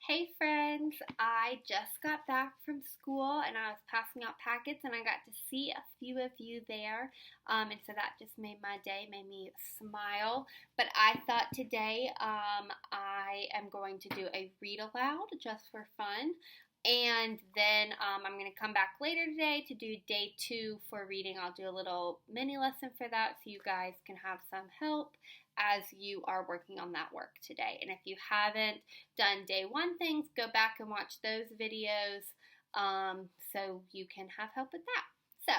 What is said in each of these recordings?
Hey friends, I just got back from school and I was passing out packets and I got to see a few of you there. And so that just made my day, made me smile. But I thought today I am going to do a read aloud just for fun. And then I'm going to come back later today to do day 2 for reading. I'll do a little mini lesson for that so you guys can have some help as you are working on that work today. And if you haven't done day 1 things, go back and watch those videos so you can have help with that. So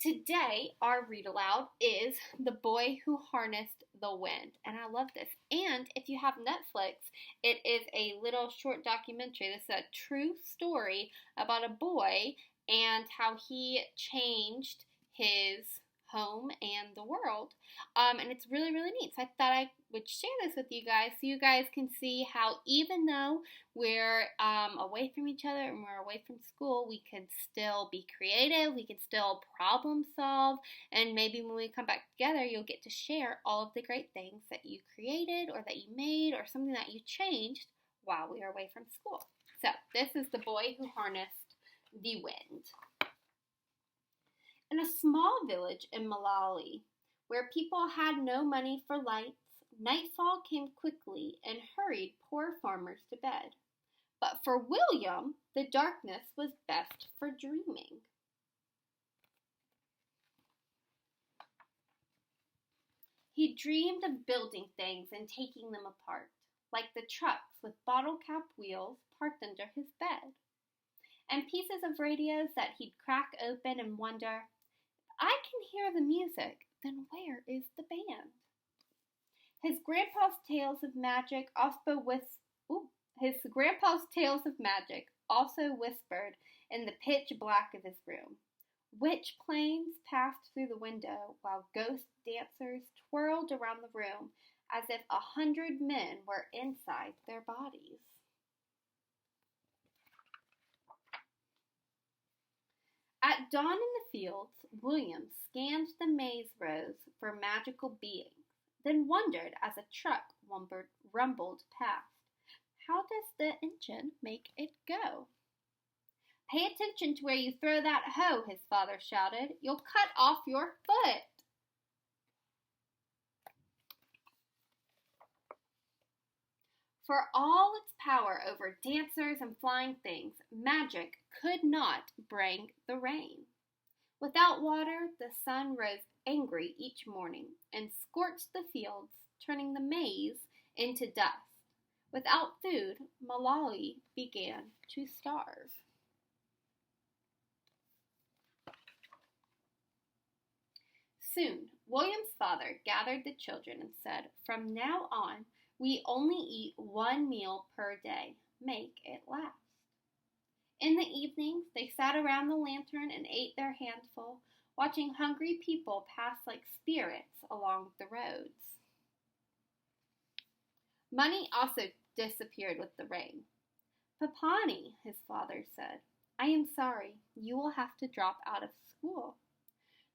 today our read aloud is The Boy Who Harnessed the Wind, and I love this. And if you have Netflix, it is a little short documentary. This is a true story about a boy and how he changed his home and the world, and it's really neat. So I thought I would share this with you guys so you guys can see how even though we're away from each other and we're away from school, we can still be creative, we can still problem solve, and maybe when we come back together you'll get to share all of the great things that you created or that you made or something that you changed while we were away from school. So this is The Boy Who Harnessed the Wind. In a small village in Malawi, where people had no money for lights, nightfall came quickly and hurried poor farmers to bed. But for William, the darkness was best for dreaming. He dreamed of building things and taking them apart, like the trucks with bottle-capped wheels parked under his bed, and pieces of radios that he'd crack open and wonder, I can hear the music, then where is the band? His grandpa's tales of magic also whispered in the pitch black of his room. Witch planes passed through the window while ghost dancers twirled around the room as if 100 men were inside their bodies. At dawn in the fields, William scanned the maze rows for magical beings, then wondered as a truck rumbled past. How does the engine make it go? Pay attention to where you throw that hoe, his father shouted. You'll cut off your foot. For all its power over dancers and flying things, magic could not bring the rain. Without water, the sun rose angry each morning and scorched the fields, turning the maize into dust. Without food, Malawi began to starve. Soon, William's father gathered the children and said, From now on, we only eat 1 meal per day. Make it last. In the evenings, they sat around the lantern and ate their handful, watching hungry people pass like spirits along the roads. Money also disappeared with the rain. Papani, his father said, I am sorry, you will have to drop out of school.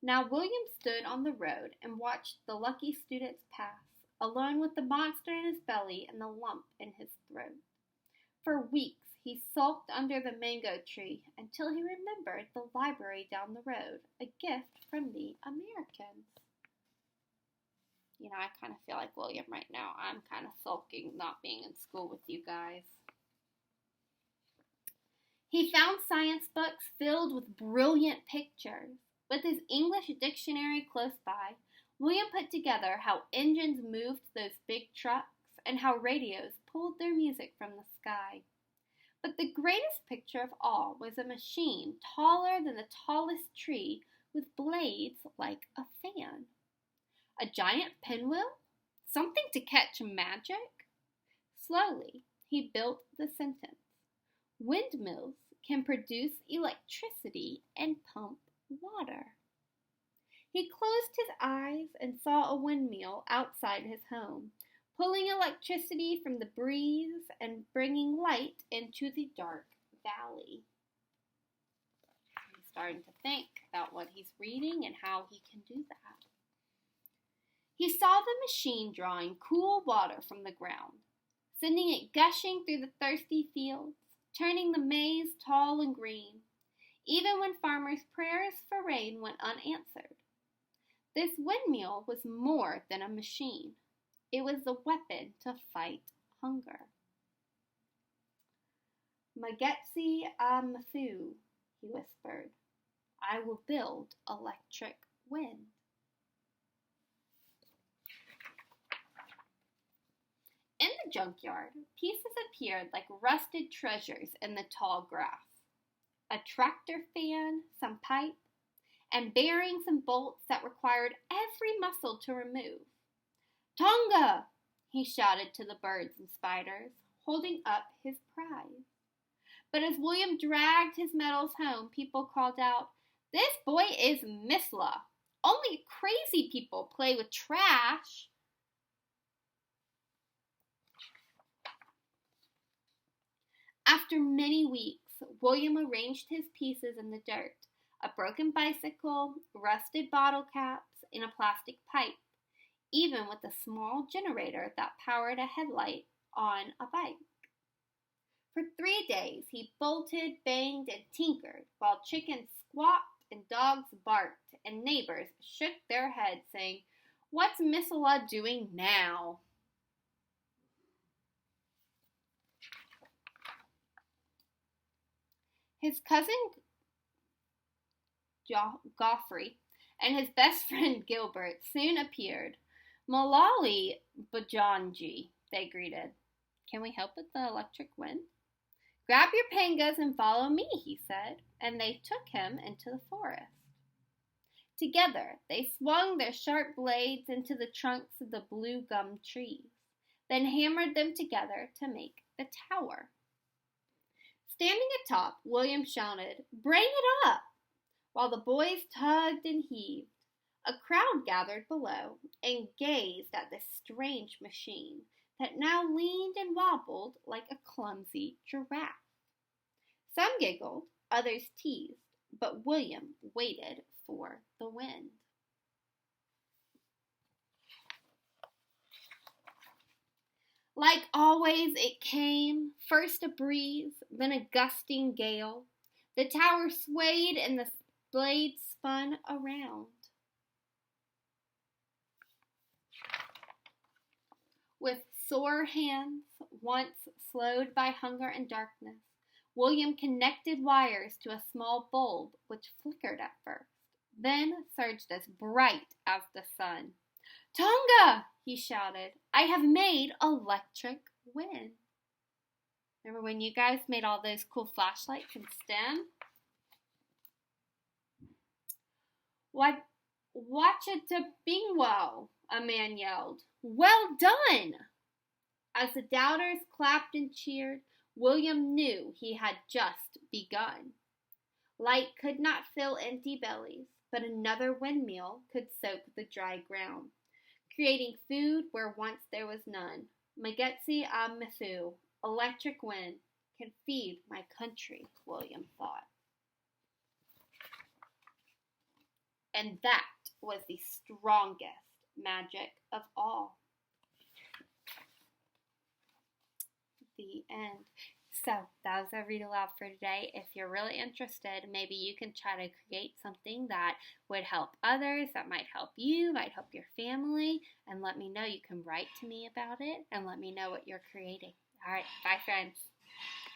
Now William stood on the road and watched the lucky students pass, alone with the monster in his belly and the lump in his throat. For weeks, he sulked under the mango tree until he remembered the library down the road, a gift from the Americans. You know, I kind of feel like William right now. I'm kind of sulking not being in school with you guys. He found science books filled with brilliant pictures. With his English dictionary close by, William put together how engines moved those big trucks and how radios pulled their music from the sky. But the greatest picture of all was a machine taller than the tallest tree with blades like a fan. A giant pinwheel? Something to catch magic? Slowly, he built the sentence. Windmills can produce electricity and pump water. He closed his eyes and saw a windmill outside his home, pulling electricity from the breeze and bringing light into the dark valley. He's starting to think about what he's reading and how he can do that. He saw the machine drawing cool water from the ground. sending it gushing through the thirsty fields, turning the maize tall and green, even when farmers' prayers for rain went unanswered. This windmill was more than a machine. It was the weapon to fight hunger. Magetsi Amathu, he whispered. I will build electric wind. In the junkyard, pieces appeared like rusted treasures in the tall grass. A tractor fan, some pipe, and bearings and bolts that required every muscle to remove. Tonga! He shouted to the birds and spiders, holding up his prize. But as William dragged his metals home, people called out, This boy is Misla. Only crazy people play with trash. After many weeks, William arranged his pieces in the dirt. A broken bicycle, rusted bottle caps, and a plastic pipe, even with a small generator that powered a headlight on a bike. For 3 days, he bolted, banged, and tinkered, while chickens squawked and dogs barked, and neighbors shook their heads, saying, What's Misla doing now? His cousin Goffrey and his best friend Gilbert soon appeared. Malali Bajanji, they greeted. Can we help with the electric wind? Grab your pangas and follow me, he said, and they took him into the forest. Together, they swung their sharp blades into the trunks of the blue gum trees, then hammered them together to make the tower. Standing atop, William shouted, Bring it up! While the boys tugged and heaved. A crowd gathered below and gazed at this strange machine that now leaned and wobbled like a clumsy giraffe. Some giggled, others teased, but William waited for the wind. Like always, it came, first a breeze, then a gusting gale. The tower swayed and the blades spun around. With sore hands, once slowed by hunger and darkness, William connected wires to a small bulb which flickered at first, then surged as bright as the sun. Tonga! He shouted. I have made electric wind. Remember when you guys made all those cool flashlights in STEM? Watch it to Bingwo, a man yelled. Well done! As the doubters clapped and cheered, William knew he had just begun. Light could not fill empty bellies, but another windmill could soak the dry ground, creating food where once there was none. Magetsi Amathu, electric wind, can feed my country, William thought. And that was the strongest magic of all. The end. So that was our read aloud for today. If you're really interested, maybe you can try to create something that would help others, that might help you, might help your family, and let me know. You can write to me about it and let me know what you're creating. All right, bye friends.